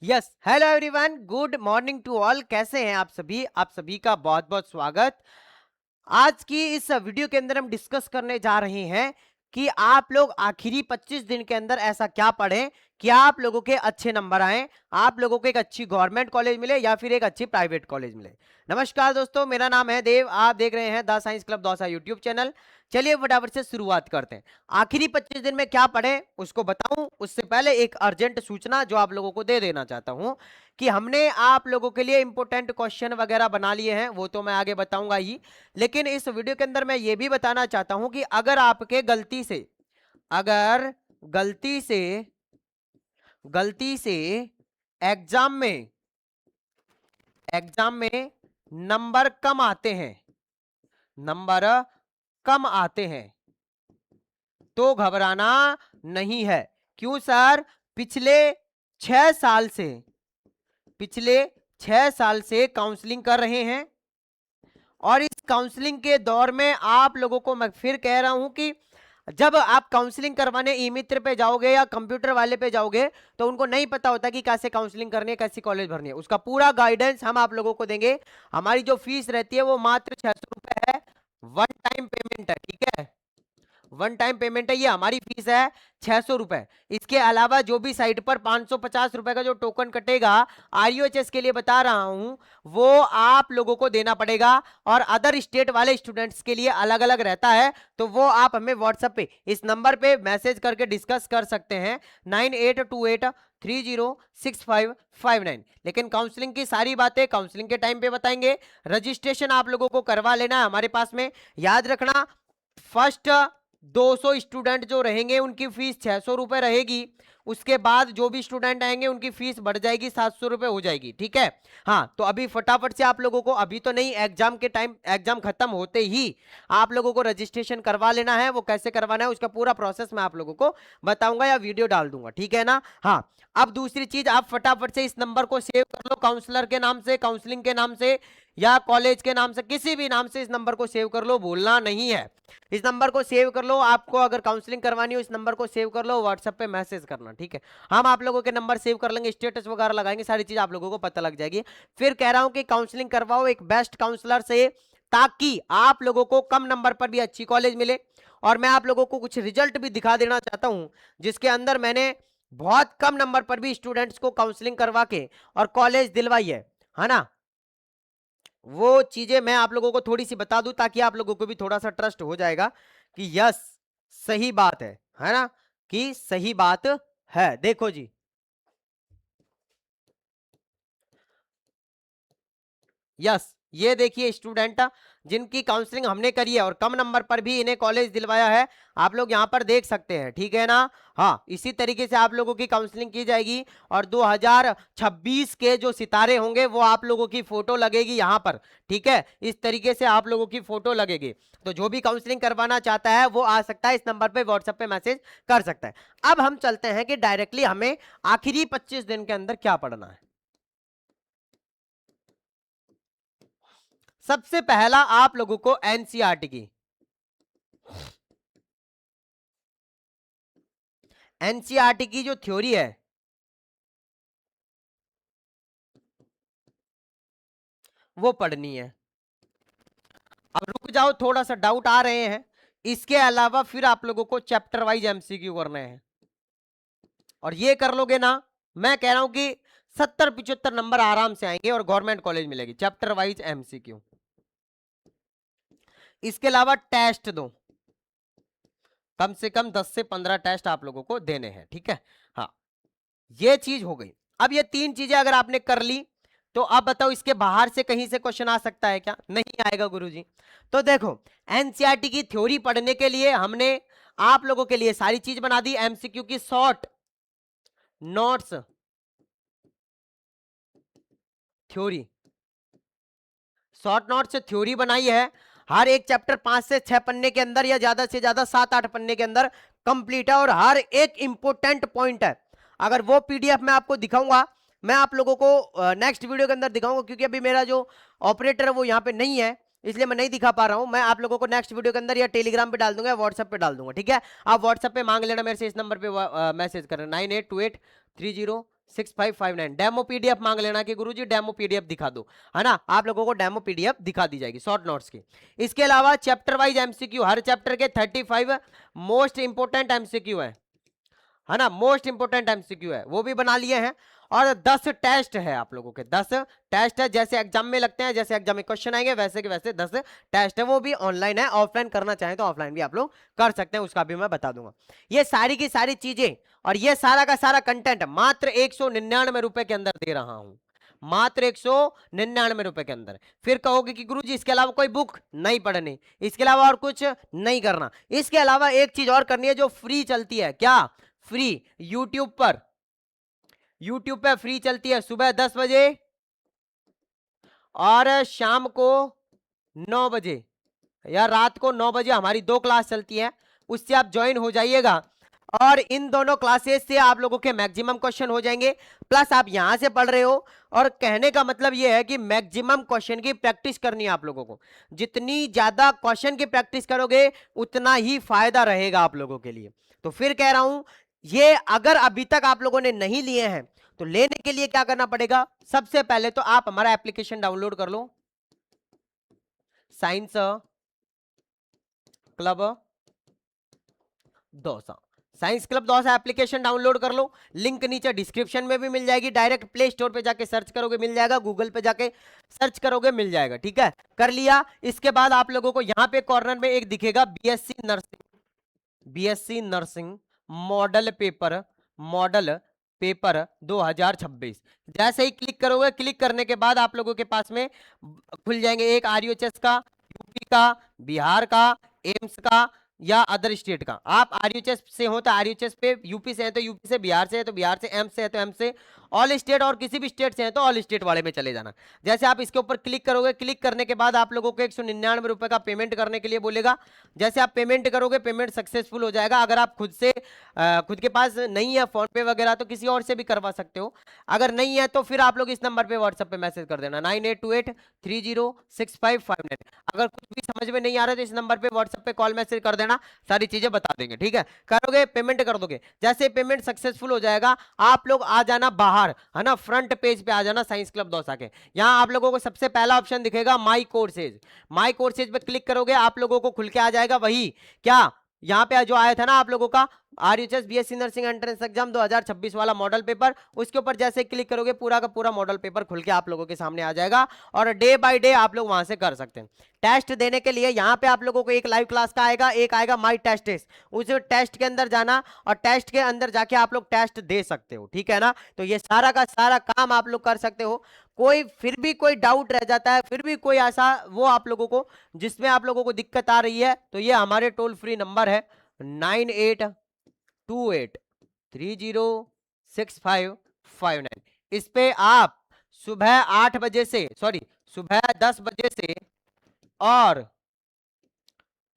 Yes, hello everyone, good morning to all. कैसे हैं आप सभी का बहुत बहुत स्वागत। आज की इस वीडियो के अंदर हम डिस्कस करने जा रहे हैं कि आप लोग आखिरी 25 दिन के अंदर ऐसा क्या पढ़ें कि आप लोगों के अच्छे नंबर आए, आप लोगों को एक अच्छी गवर्नमेंट कॉलेज मिले या फिर एक अच्छी प्राइवेट कॉलेज मिले। नमस्कार दोस्तों, मेरा नाम है देव, आप देख रहे हैं the science club Dausa YouTube channel. चलिए फटाफट से शुरुआत करते हैं। आखिरी 25 दिन में क्या पढ़े उसको बताऊं, उससे पहले एक अर्जेंट सूचना जो आप लोगों को दे देना चाहता हूं कि हमने आप लोगों के लिए इंपॉर्टेंट क्वेश्चन वगैरह बना लिए हैं, वो तो मैं आगे बताऊंगा ही। लेकिन इस वीडियो के अंदर मैं ये भी बताना चाहता हूं कि अगर आपके अगर गलती से एग्जाम में नंबर कम आते हैं तो घबराना नहीं है। क्यों सर? पिछले 6 साल से पिछले 6 साल से काउंसलिंग कर रहे हैं और इस काउंसलिंग के दौर में आप लोगों को मैं फिर कह रहा हूं कि जब आप काउंसलिंग करवाने ई मित्र पे जाओगे या कंप्यूटर वाले पे जाओगे तो उनको नहीं पता होता कि कैसे काउंसलिंग करनी है, कैसी कॉलेज भरनी है। उसका पूरा गाइडेंस हम आप लोगों को देंगे। हमारी जो फीस रहती है वो मात्र 600 रुपए है। वन टाइम पेमेंट है, ठीक है, वन टाइम पेमेंट है। ये हमारी फीस है 600 रुपए। इसके अलावा जो भी साइट पर 550 रुपए का जो टोकन कटेगा आरयूएचएस के लिए बता रहा हूं, वो आप लोगों को देना पड़ेगा। और अदर स्टेट वाले स्टूडेंट्स के लिए अलग अलग रहता है, तो वो आप हमें व्हाट्सएप पे इस नंबर पे मैसेज करके डिस्कस कर सकते हैं 9828306559। लेकिन काउंसलिंग की सारी बातें काउंसलिंग के टाइम पे बताएंगे। रजिस्ट्रेशन आप लोगों को करवा लेना है हमारे पास में। याद रखना, फर्स्ट 200 स्टूडेंट जो रहेंगे उनकी फीस 600 रुपए रहेगी। उसके बाद जो भी स्टूडेंट आएंगे उनकी फीस बढ़ जाएगी, 700 रुपए हो जाएगी, ठीक है। हाँ, तो अभी फटाफट से आप लोगों को, अभी तो नहीं, एग्जाम के टाइम, एग्जाम खत्म होते ही आप लोगों को रजिस्ट्रेशन करवा लेना है। वो कैसे करवाना है उसका पूरा प्रोसेस मैं आप लोगों को बताऊंगा या वीडियो डाल दूंगा, ठीक है ना। हाँ, अब दूसरी चीज, आप फटाफट से इस नंबर को सेव कर लो। काउंसलर के नाम से, काउंसलिंग के नाम से या कॉलेज के नाम से, किसी भी नाम से इस नंबर को सेव कर लो, भूलना नहीं है। इस नंबर को सेव कर लो। आपको अगर काउंसलिंग करवानी हो इस नंबर को सेव कर लो, व्हाट्सएप पे मैसेज करना, ठीक है। हम आप लोगों के नंबर सेव कर लेंगे, स्टेटस वगैरह लगाएंगे, सारी चीज आप लोगों को पता लग जाएगी। फिर कह रहा हूं कि काउंसलिंग करवाओ एक बेस्ट काउंसलर से, ताकि आप लोगों को कम नंबर पर भी अच्छी कॉलेज मिले। और मैं आप लोगों को कुछ रिजल्ट भी दिखा देना चाहता हूं जिसके अंदर मैंने बहुत कम नंबर पर भी स्टूडेंट्स को काउंसलिंग करवा के और कॉलेज दिलवाई है ना। वो चीजें मैं आप लोगों को थोड़ी सी बता दूं ताकि आप लोगों को भी थोड़ा सा ट्रस्ट हो जाएगा कि यस, सही बात है ना, कि सही बात है। देखो जी, यस, ये देखिए स्टूडेंट जिनकी काउंसलिंग हमने करी है और कम नंबर पर भी इन्हें कॉलेज दिलवाया है, आप लोग यहाँ पर देख सकते हैं, ठीक है ना। हाँ, इसी तरीके से आप लोगों की काउंसलिंग की जाएगी और 2026 के जो सितारे होंगे वो आप लोगों की फोटो लगेगी यहाँ पर, ठीक है। इस तरीके से आप लोगों की फोटो लगेगी। तो जो भी काउंसलिंग करवाना चाहता है वो आ सकता है, इस नंबर पे व्हाट्सएप पे मैसेज कर सकता है। अब हम चलते हैं कि डायरेक्टली हमें आखिरी 25 दिन के अंदर क्या पढ़ना है। सबसे पहला आप लोगों को एनसीईआरटी की जो थ्योरी है वो पढ़नी है। अब रुक जाओ, थोड़ा सा डाउट आ रहे हैं। इसके अलावा फिर आप लोगों को चैप्टर वाइज एमसीक्यू करने हैं और ये कर लोगे ना, मैं कह रहा हूं कि 70-75 नंबर आराम से आएंगे और गवर्नमेंट कॉलेज मिलेगी। Chapter wise MCQ. इसके अलावा टेस्ट दो, कम से कम 10 से 15 टेस्ट आप लोगों को देने हैं, ठीक है। हाँ, ये चीज हो गई। अब ये तीन चीजें अगर आपने कर ली तो अब बताओ इसके बाहर से कहीं से क्वेश्चन आ सकता है क्या? नहीं आएगा गुरुजी। तो देखो, एनसीईआरटी की थ्योरी पढ़ने के लिए हमने आप लोगों के लिए सारी चीज बना दी। एमसीक्यू की short notes theory, short notes theory बनाई है। हर एक चैप्टर 5 से 6 पन्ने के अंदर या ज्यादा से ज्यादा 7-8 पन्ने के अंदर कंप्लीट है और हर एक इंपोर्टेंट पॉइंट है। अगर वो पीडीएफ मैं आपको दिखाऊंगा, मैं आप लोगों को नेक्स्ट वीडियो के अंदर दिखाऊंगा, क्योंकि अभी मेरा जो ऑपरेटर है वो यहाँ पे नहीं है, इसलिए मैं नहीं दिखा पा रहा हूं। मैं आप लोगों को नेक्स्ट वीडियो के अंदर या टेलीग्राम पे डाल दूंगा या व्हाट्सएप पे डाल दूंगा, ठीक है। आप व्हाट्सएप पे मांग लेना मेरे से, इस नंबर पे मैसेज करना 982830 6559। डेमो पीडीएफ मांग लेना कि गुरुजी डेमो पीडीएफ दिखा दो, है ना, आप लोगों को डेमो पीडीएफ दिखा दी जाएगी शॉर्ट नोट्स की। इसके अलावा चैप्टर वाइज एमसीक्यू, हर चैप्टर के 35 मोस्ट इंपोर्टेंट एमसीक्यू है ना, मोस्ट इंपोर्टेंट एमसीक्यू है, वो भी बना लिए हैं। और 10 टेस्ट है आप लोगों के, 10 टेस्ट है, जैसे एग्जाम में लगते हैं, जैसे एग्जाम में क्वेश्चन आएंगे वैसे के वैसे 10 टेस्ट है, वो भी ऑनलाइन है। ऑफलाइन करना चाहें तो ऑफलाइन भी आप लोग कर सकते हैं, उसका भी मैं बता दूंगा। ये सारी की सारी चीजें और ये सारा का सारा कंटेंट मात्र 199 रुपए के अंदर दे रहा हूं, मात्र 199 रुपए के अंदर। फिर कहोगे कि गुरुजी इसके अलावा कोई बुक नहीं पढ़नी, इसके अलावा और कुछ नहीं करना। इसके अलावा एक चीज और करनी है जो फ्री चलती है, क्या फ्री, यूट्यूब पे फ्री चलती है, सुबह 10 बजे और शाम को 9 बजे या रात को 9 बजे हमारी 2 क्लास चलती है, उससे आप ज्वाइन हो जाइएगा। और इन दोनों क्लासेस से आप लोगों के मैक्सिमम क्वेश्चन हो जाएंगे, प्लस आप यहां से पढ़ रहे हो। और कहने का मतलब यह है कि मैक्सिमम क्वेश्चन की प्रैक्टिस करनी है आप लोगों को, जितनी ज्यादा क्वेश्चन की प्रैक्टिस करोगे उतना ही फायदा रहेगा आप लोगों के लिए। तो फिर कह रहा हूं, ये अगर अभी तक आप लोगों ने नहीं लिए हैं तो लेने के लिए क्या करना पड़ेगा, सबसे पहले तो आप हमारा एप्लीकेशन डाउनलोड कर लो, science club Dausa, science club Dausa application download कर लो। लिंक नीचे डिस्क्रिप्शन में भी मिल जाएगी, डायरेक्ट प्ले स्टोर पे जाके सर्च करोगे मिल जाएगा, गूगल पे जाके सर्च करोगे मिल जाएगा, ठीक है, कर लिया। इसके बाद आप लोगों को यहां पे कॉर्नर में एक दिखेगा बीएससी नर्सिंग मॉडल पेपर 2026। जैसे ही क्लिक करोगे, क्लिक करने के बाद आप लोगों के पास में खुल जाएंगे एक आरयूएचएस का, यूपी का, बिहार का, एम्स का या अदर स्टेट का। आप आरयूएचएस से हो तो आरयूएचएस पे, यूपी से है तो यूपी से, बिहार से है तो बिहार से, एम्स से है तो एम्स से, ऑल स्टेट और किसी भी स्टेट से है तो ऑल स्टेट वाले में चले जाना। जैसे आप इसके ऊपर क्लिक करोगे, क्लिक करने के बाद आप लोगों को 199 रुपए का पेमेंट करने के लिए बोलेगा। जैसे आप पेमेंट करोगे पेमेंट सक्सेसफुल हो जाएगा। अगर आप खुद के पास नहीं है फोन पे वगैरह तो किसी और से भी करवा सकते हो, अगर नहीं है तो फिर आप लोग इस नंबर पे व्हाट्सएप पे मैसेज कर देना 9828306559। अगर कुछ भी समझ में नहीं आ रहा तो इस नंबर पे व्हाट्सएप पे कॉल मैसेज कर देना, सारी चीजें बता देंगे, ठीक है। करोगे पेमेंट कर दोगे, जैसे पेमेंट सक्सेसफुल हो जाएगा आप लोग आ जाना बाहर, है ना, फ्रंट पेज पे आ जाना साइंस क्लब दौसा के। यहां आप लोगों को सबसे पहला ऑप्शन दिखेगा माई कोर्सेज, माई कोर्सेज पे क्लिक करोगे आप लोगों को खुल के आ जाएगा वही, क्या यहां पे जो आया था ना आप लोगों का RUHS BSc nursing entrance exam 2026 वाला मॉडल पेपर, उसके ऊपर जैसे क्लिक करोगे पूरा का पूरा मॉडल पेपर खुल के आप लोगों के सामने आ जाएगा और डे बाय डे आप लोग वहां से कर सकते हैं। टेस्ट देने के लिए यहाँ पे आप लोगों को एक लाइव क्लास का आएगा, एक आएगा माई टेस्ट टेस्ट, उस टेस्ट के अंदर जाना और टेस्ट के अंदर जाके आप लोग टेस्ट दे सकते हो, ठीक है ना। तो ये सारा का सारा काम आप लोग कर सकते हो। कोई फिर भी कोई डाउट रह जाता है, फिर भी कोई ऐसा वो आप लोगों को जिसमें आप लोगों को दिक्कत आ रही है, तो ये हमारे टोल फ्री नंबर है 9828306559। इस पे आप सुबह 8 बजे से सुबह 10 बजे से और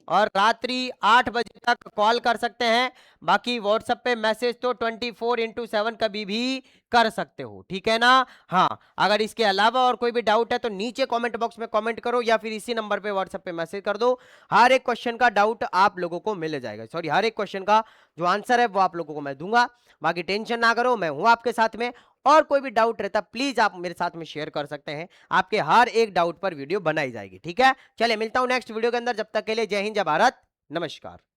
रात्रि 8 बजे तक कॉल कर सकते हैं। बाकी व्हाट्सएप पे मैसेज तो 24/7 कभी भी कर सकते हो, ठीक है ना। हाँ, अगर इसके अलावा और कोई भी डाउट है तो नीचे कमेंट बॉक्स में कमेंट करो या फिर इसी नंबर पे व्हाट्सएप पे मैसेज कर दो। हर एक क्वेश्चन का डाउट आप लोगों को मिल जाएगा, हर एक क्वेश्चन का जो आंसर है वो आप लोगों को मैं दूंगा। बाकी टेंशन ना करो, मैं हूं आपके साथ में। और कोई भी डाउट रहता प्लीज आप मेरे साथ में शेयर कर सकते हैं, आपके हर एक डाउट पर वीडियो बनाई जाएगी, ठीक है। चलिए मिलता हूं नेक्स्ट वीडियो के अंदर, जब तक के लिए जय हिंद, जय भारत, नमस्कार।